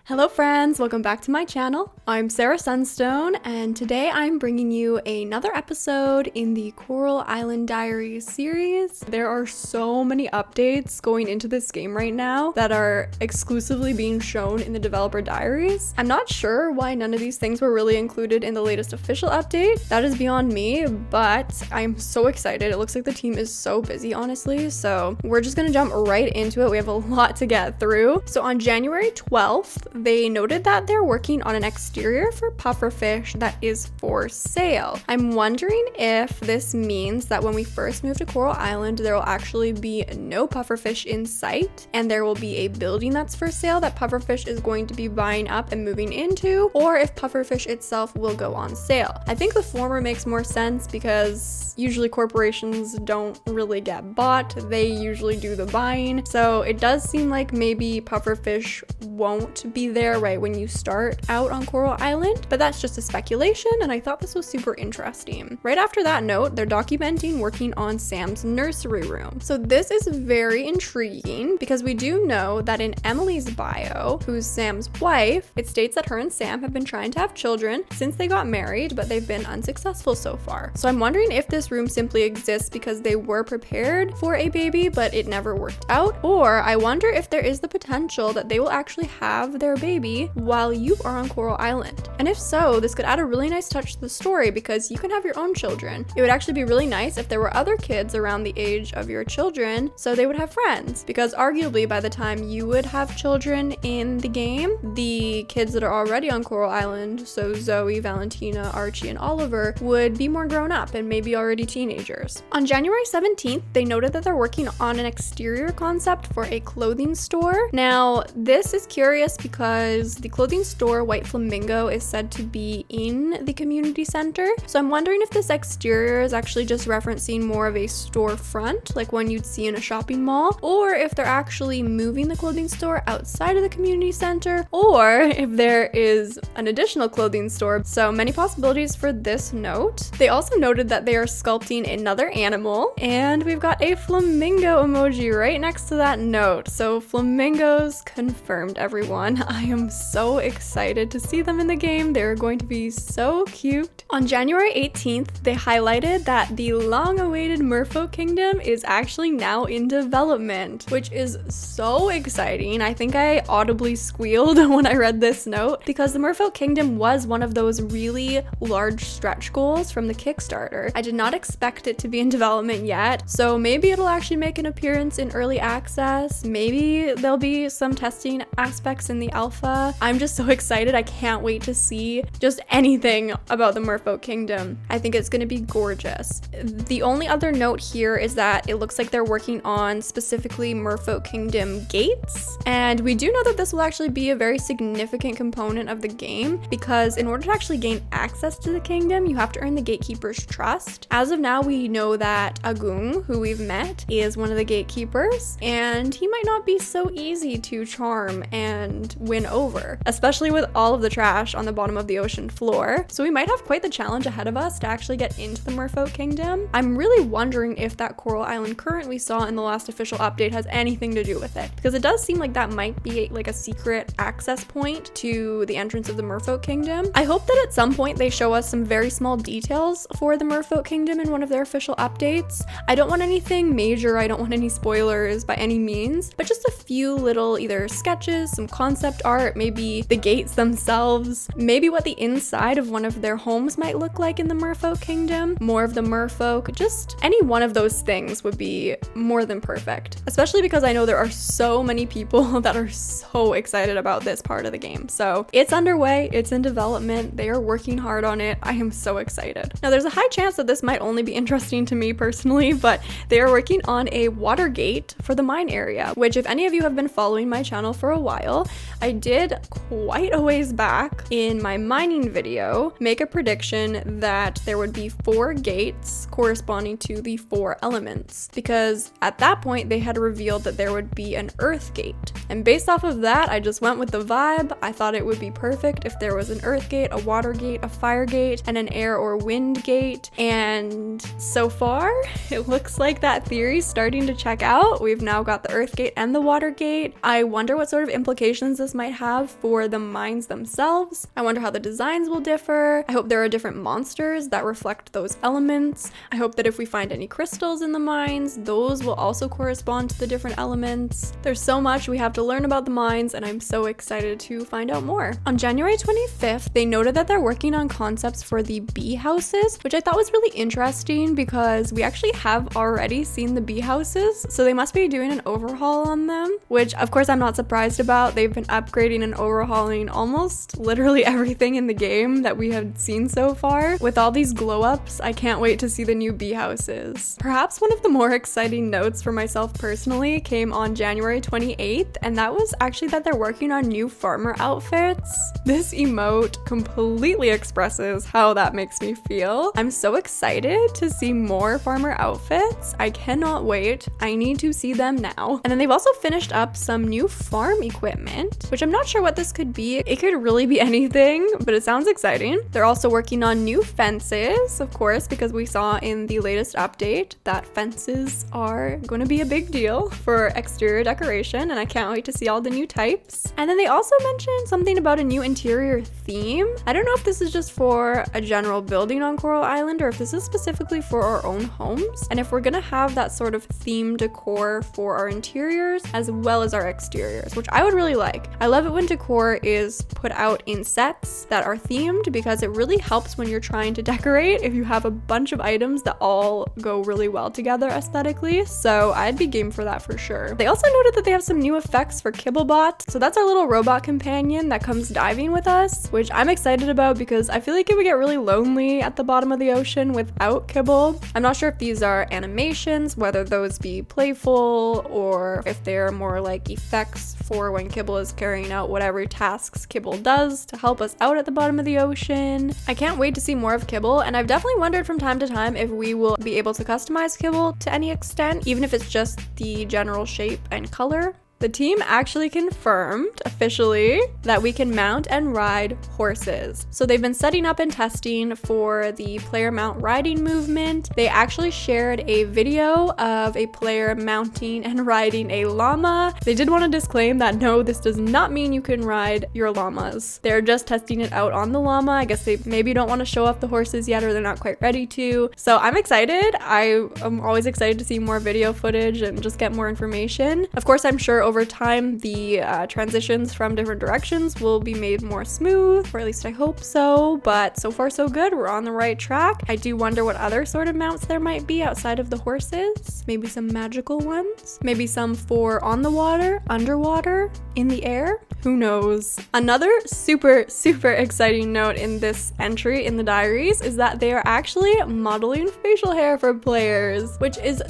Hello friends, welcome back to my channel. I'm Sarah Sunstone, and today I'm bringing you another episode in the Coral Island Diaries series. There are so many updates going into this game right now that are exclusively being shown in the developer diaries. I'm not sure why none of these things were really included in the latest official update. That is beyond me, but I'm so excited. It looks like the team is so busy, honestly, so we're just gonna jump right into it. We have a lot to get through. So on January 12th, they noted that they're working on an exterior for pufferfish that is for sale. I'm wondering if this means that when we first move to Coral Island, there will actually be no pufferfish in sight, and there will be a building that's for sale that pufferfish is going to be buying up and moving into, or if pufferfish itself will go on sale. I think the former makes more sense because usually corporations don't really get bought, they usually do the buying, so it does seem like maybe pufferfish won't be there right when you start out on Coral Island, but that's just a speculation, and I thought this was super interesting. Right after that note, they're documenting working on Sam's nursery room. So this is very intriguing because we do know that in Emily's bio, who's Sam's wife, it states that her and Sam have been trying to have children since they got married, but they've been unsuccessful so far. So I'm wondering if this room simply exists because they were prepared for a baby, but it never worked out, or I wonder if there is the potential that they will actually have their baby while you are on Coral Island. And if so, this could add a really nice touch to the story because you can have your own children. It would actually be really nice if there were other kids around the age of your children so they would have friends, because arguably by the time you would have children in the game, the kids that are already on Coral Island, so Zoe, Valentina, Archie, and Oliver, would be more grown up and maybe already teenagers. On January 17th, they noted that they're working on an exterior concept for a clothing store. Now, this is curious because the clothing store White Flamingo is said to be in the community center. So I'm wondering if this exterior is actually just referencing more of a storefront, like one you'd see in a shopping mall, or if they're actually moving the clothing store outside of the community center, or if there is an additional clothing store. So many possibilities for this note. They also noted that they are sculpting another animal, and we've got a flamingo emoji right next to that note. So flamingos confirmed, everyone. I am so excited to see them in the game. They're going to be so cute. On January 18th, they highlighted that the long-awaited Merfolk Kingdom is actually now in development, which is so exciting. I think I audibly squealed when I read this note because the Merfolk Kingdom was one of those really large stretch goals from the Kickstarter. I did not expect it to be in development yet, so maybe it'll actually make an appearance in early access. Maybe there'll be some testing aspects in the alpha. I'm just so excited. I can't wait to see just anything about the Merfolk Kingdom. I think it's going to be gorgeous. The only other note here is that it looks like they're working on specifically Merfolk Kingdom gates, and we do know that this will actually be a very significant component of the game because in order to actually gain access to the kingdom, you have to earn the gatekeeper's trust. As of now, we know that Agung, who we've met, is one of the gatekeepers, and he might not be so easy to charm and win over, especially with all of the trash on the bottom of the ocean floor. So we might have quite the challenge ahead of us to actually get into the Merfolk Kingdom. I'm really wondering if that Coral Island current we saw in the last official update has anything to do with it, because it does seem like that might be like a secret access point to the entrance of the Merfolk Kingdom. I hope that at some point they show us some very small details for the Merfolk Kingdom in one of their official updates. I don't want anything major, I don't want any spoilers by any means, but just a few little either sketches, some concept art, maybe the gates themselves, maybe what the inside of one of their homes might look like in the Merfolk Kingdom, more of the merfolk, just any one of those things would be more than perfect, especially because I know there are so many people that are so excited about this part of the game. So it's underway, it's in development, they are working hard on it. I am so excited. Now there's a high chance that this might only be interesting to me personally, but they are working on a water gate for the mine area, which if any of you have been following my channel for a while, I did quite a ways back in my mining video make a prediction that there would be 4 gates corresponding to the 4 elements, because at that point they had revealed that there would be an earth gate, and based off of that I just went with the vibe. I thought it would be perfect if there was an earth gate, a water gate, a fire gate, and an air or wind gate, and so far it looks like that theory's starting to check out. We've now got the earth gate and the water gate. I wonder what sort of implications this might have for the mines themselves. I wonder how the designs will differ. I hope there are different monsters that reflect those elements. I hope that if we find any crystals in the mines, those will also correspond to the different elements. There's so much we have to learn about the mines, and I'm so excited to find out more. On January 25th, they noted that they're working on concepts for the bee houses, which I thought was really interesting because we actually have already seen the bee houses, so they must be doing an overhaul on them, which of course I'm not surprised about. They've been upgrading and overhauling almost literally everything in the game that we have seen so far. With all these glow ups, I can't wait to see the new bee houses. Perhaps one of the more exciting notes for myself personally came on January 28th, and that was actually that they're working on new farmer outfits. This emote completely expresses how that makes me feel. I'm so excited to see more farmer outfits. I cannot wait. I need to see them now. And then they've also finished up some new farm equipment, which I'm not sure what this could be. It could really be anything, but it sounds exciting. They're also working on new fences, of course, because we saw in the latest update that fences are going to be a big deal for exterior decoration, and I can't wait to see all the new types. And then they also mentioned something about a new interior theme. I don't know if this is just for a general building on Coral Island or if this is specifically for our own homes, and if we're gonna have that sort of theme decor for our interiors as well as our exteriors, which I would really like. I love it when decor is put out in sets that are themed because it really helps when you're trying to decorate if you have a bunch of items that all go really well together aesthetically, so I'd be game for that for sure. They also noted that they have some new effects for Kibblebot, so that's our little robot companion that comes diving with us, which I'm excited about because I feel like it would get really lonely at the bottom of the ocean without Kibble. I'm not sure if these are animations, whether those be playful or if they're more like effects for when Kibble is carrying out whatever tasks Kibble does to help us out at the bottom of the ocean. I can't wait to see more of Kibble, and I've definitely wondered from time to time if we will be able to customize Kibble to any extent, even if it's just the general shape and color. The team actually confirmed officially that we can mount and ride horses. So they've been setting up and testing for the player mount riding movement. They actually shared a video of a player mounting and riding a llama. They did want to disclaim that no, this does not mean you can ride your llamas. They're just testing it out on the llama. I guess they maybe don't want to show off the horses yet, or they're not quite ready to. So I'm excited. I am always excited to see more video footage and just get more information. Of course, I'm sure over time the transitions from different directions will be made more smooth, or at least I hope so, but so far so good. We're on the right track. I do wonder what other sort of mounts there might be outside of the horses. Maybe some magical ones, maybe some for on the water, underwater, in the air. Who knows? Another super exciting note in this entry in the diaries is that they are actually modeling facial hair for players, which is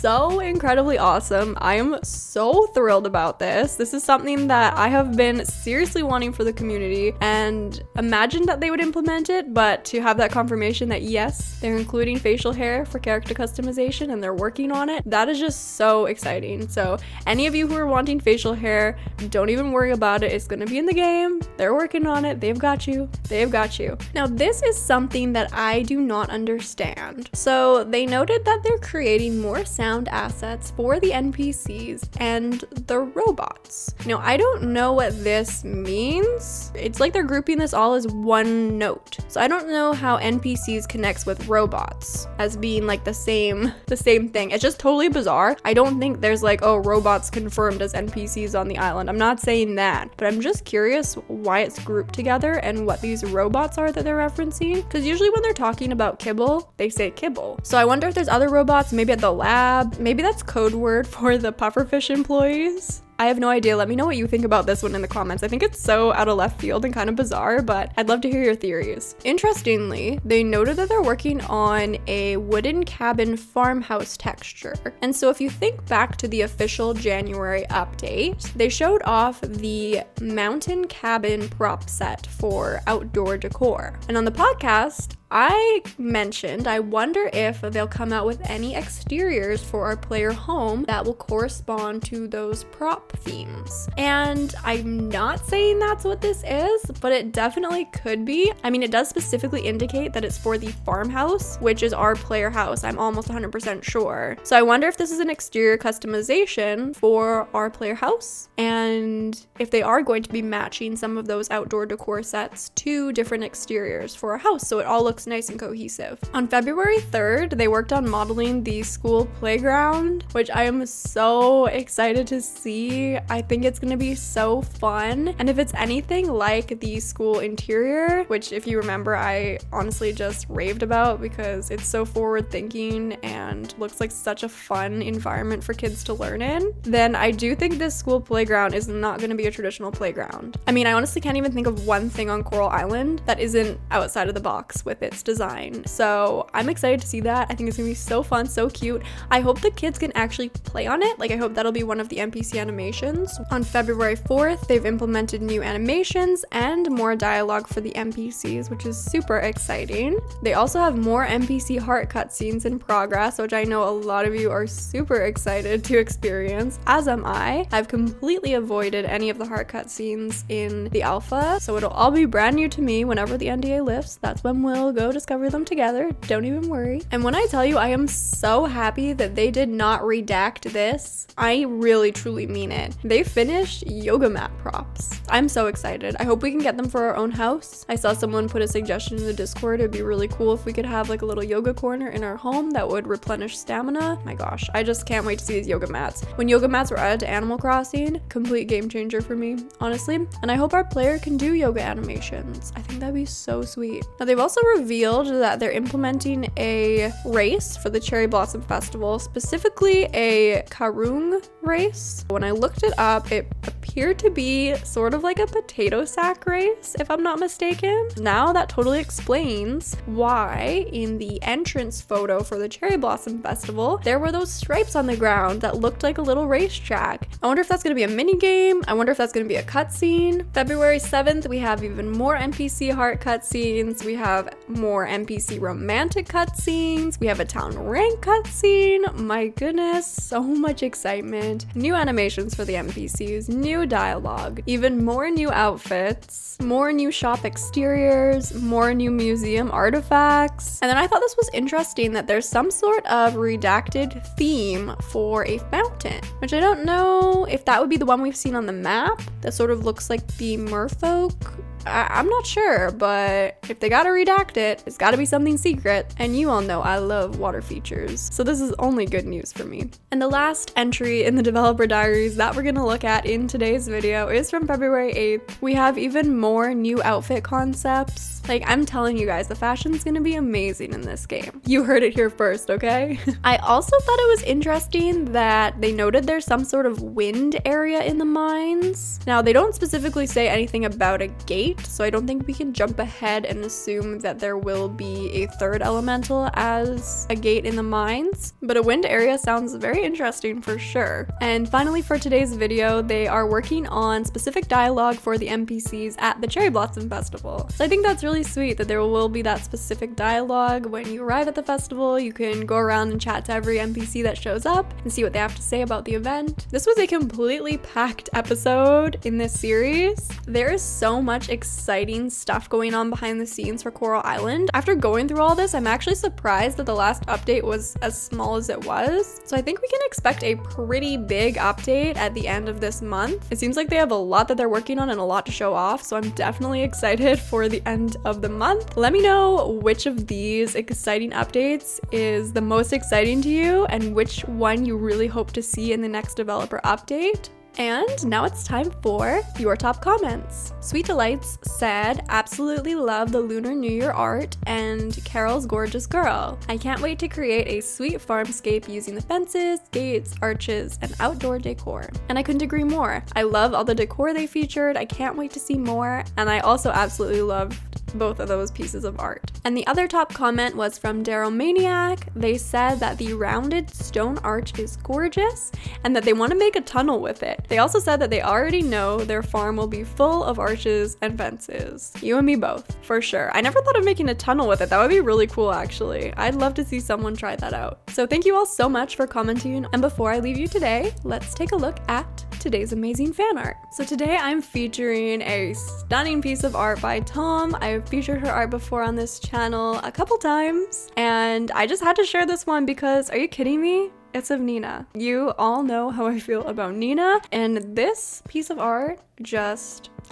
so incredibly awesome. I am so thrilled about this. This is something that I have been seriously wanting for the community, and imagined that they would implement it, but to have that confirmation that yes, they're including facial hair for character customization and they're working on it, that is just so exciting. So any of you who are wanting facial hair, don't even worry about it. It's gonna be in the game. They're working on it. They've got you. They've got you. Now, this is something that I do not understand. So they noted that they're creating more sound assets for the NPCs and the robots. Now, I don't know what this means. It's like they're grouping this all as one note. So I don't know how NPCs connects with robots as being like the same thing. It's just totally bizarre. I don't think there's like, oh, robots confirmed as NPCs on the island. I'm not saying that, but I'm just curious why it's grouped together and what these robots are that they're referencing. Because usually when they're talking about Kibble, they say Kibble. So I wonder if there's other robots, maybe at the lab. Maybe that's code word for the pufferfish employees. I have no idea. Let me know what you think about this one in the comments. I think it's so out of left field and kind of bizarre, but I'd love to hear your theories. Interestingly, they noted that they're working on a wooden cabin farmhouse texture. And so if you think back to the official January update, they showed off the mountain cabin prop set for outdoor decor. And on the podcast, I mentioned I wonder if they'll come out with any exteriors for our player home that will correspond to those prop themes. And I'm not saying that's what this is, but it definitely could be. I mean, it does specifically indicate that it's for the farmhouse, which is our player house. I'm almost 100% sure. So I wonder if this is an exterior customization for our player house, and if they are going to be matching some of those outdoor decor sets to different exteriors for our house, so it all looks nice and cohesive. On February 3rd, they worked on modeling the school playground, which I am so excited to see. I think it's gonna be so fun. And if it's anything like the school interior, which if you remember, I honestly just raved about because it's so forward thinking and looks like such a fun environment for kids to learn in, then I do think this school playground is not gonna be a traditional playground. I mean, I honestly can't even think of one thing on Coral Island that isn't outside of the box with its design. So I'm excited to see that. I think it's gonna be so fun, so cute. I hope the kids can actually play on it. Like, I hope that'll be one of the NPC animations. On February 4th, they've implemented new animations and more dialogue for the NPCs, which is super exciting. They also have more NPC heart cutscenes in progress, which I know a lot of you are super excited to experience, as am I. I've completely avoided any of the heart cutscenes in the alpha, so it'll all be brand new to me whenever the NDA lifts. That's when we'll go discover them together. Don't even worry. And when I tell you I am so happy that they did not redact this, I really truly mean it. They finished yoga mat props. I'm so excited. I hope we can get them for our own house. I saw someone put a suggestion in the Discord. It'd be really cool if we could have like a little yoga corner in our home that would replenish stamina. My gosh, I just can't wait to see these yoga mats. When yoga mats were added to Animal Crossing, complete game changer for me, honestly. And I hope our player can do yoga animations. I think that'd be so sweet. Now, they've also revealed that they're implementing a race for the Cherry Blossom Festival, specifically a Karung race. When I looked it up, it appeared to be sort of like a potato sack race, if I'm not mistaken. Now that totally explains why in the entrance photo for the Cherry Blossom Festival, there were those stripes on the ground that looked like a little racetrack. I wonder if that's gonna be a mini game. I wonder if that's gonna be a cutscene. February 7th, we have even more NPC heart cutscenes. We have more NPC romantic cutscenes. We have a town rank cutscene. My goodness, so much excitement. New animations for the NPCs, new dialogue, even more new outfits, more new shop exteriors, more new museum artifacts. And then I thought this was interesting that there's some sort of redacted theme for a fountain, which I don't know if that would be the one we've seen on the map that sort of looks like the Merfolk. I'm not sure, but if they gotta redact it, it's gotta be something secret. And you all know I love water features, so this is only good news for me. And the last entry in the developer diaries that we're gonna look at in today's video is from February 8th. We have even more new outfit concepts. Like, I'm telling you guys, the fashion's gonna be amazing in this game. You heard it here first, okay? I also thought it was interesting that they noted there's some sort of wind area in the mines. Now, they don't specifically say anything about a gate, so I don't think we can jump ahead and assume that there will be a third elemental as a gate in the mines, but a wind area sounds very interesting for sure. And finally, for today's video, they are working on specific dialogue for the NPCs at the Cherry Blossom Festival. So I think that's really sweet that there will be that specific dialogue. When you arrive at the festival, you can go around and chat to every NPC that shows up and see what they have to say about the event. This was a completely packed episode in this series. There is so much exciting stuff going on behind the scenes for Coral Island. After going through all this, I'm actually surprised that the last update was as small as it was. So I think we can expect a pretty big update at the end of this month. It seems like they have a lot that they're working on and a lot to show off, so I'm definitely excited for the end of the month. Let me know which of these exciting updates is the most exciting to you and which one you really hope to see in the next developer update. And now it's time for your top comments. Sweet Delights said, absolutely love the Lunar New Year art and Carol's gorgeous girl. I can't wait to create a sweet farmscape using the fences, gates, arches, and outdoor decor. And I couldn't agree more. I love all the decor they featured. I can't wait to see more. And I also absolutely loved both of those pieces of art. And the other top comment was from Daryl Maniac. They said that the rounded stone arch is gorgeous and that they want to make a tunnel with it. They also said that they already know their farm will be full of arches and fences. You and me both, for sure. I never thought of making a tunnel with it. That would be really cool, actually. I'd love to see someone try that out. So thank you all so much for commenting. And before I leave you today, let's take a look at today's amazing fan art. So today I'm featuring a stunning piece of art by Thom. I've featured her art before on this channel a couple times, and I just had to share this one because, are you kidding me? It's of Nina. You all know how I feel about Nina, and this piece of art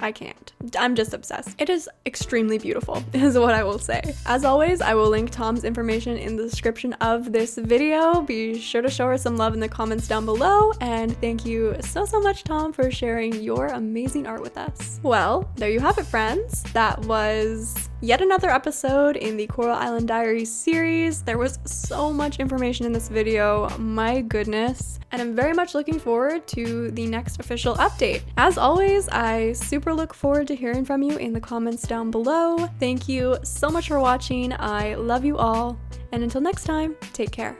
I can't. I'm just obsessed. It is extremely beautiful, is what I will say. As always, I will link Thom's information in the description of this video. Be sure to show her some love in the comments down below, and thank you so much, Thom, for sharing your amazing art with us. Well, there you have it, friends. That was yet another episode in the Coral Island Diaries series. There was so much information in this video, my goodness, and I'm very much looking forward to the next official update. As always, I super look forward to hearing from you in the comments down below. Thank you so much for watching. I love you all, and until next time, take care.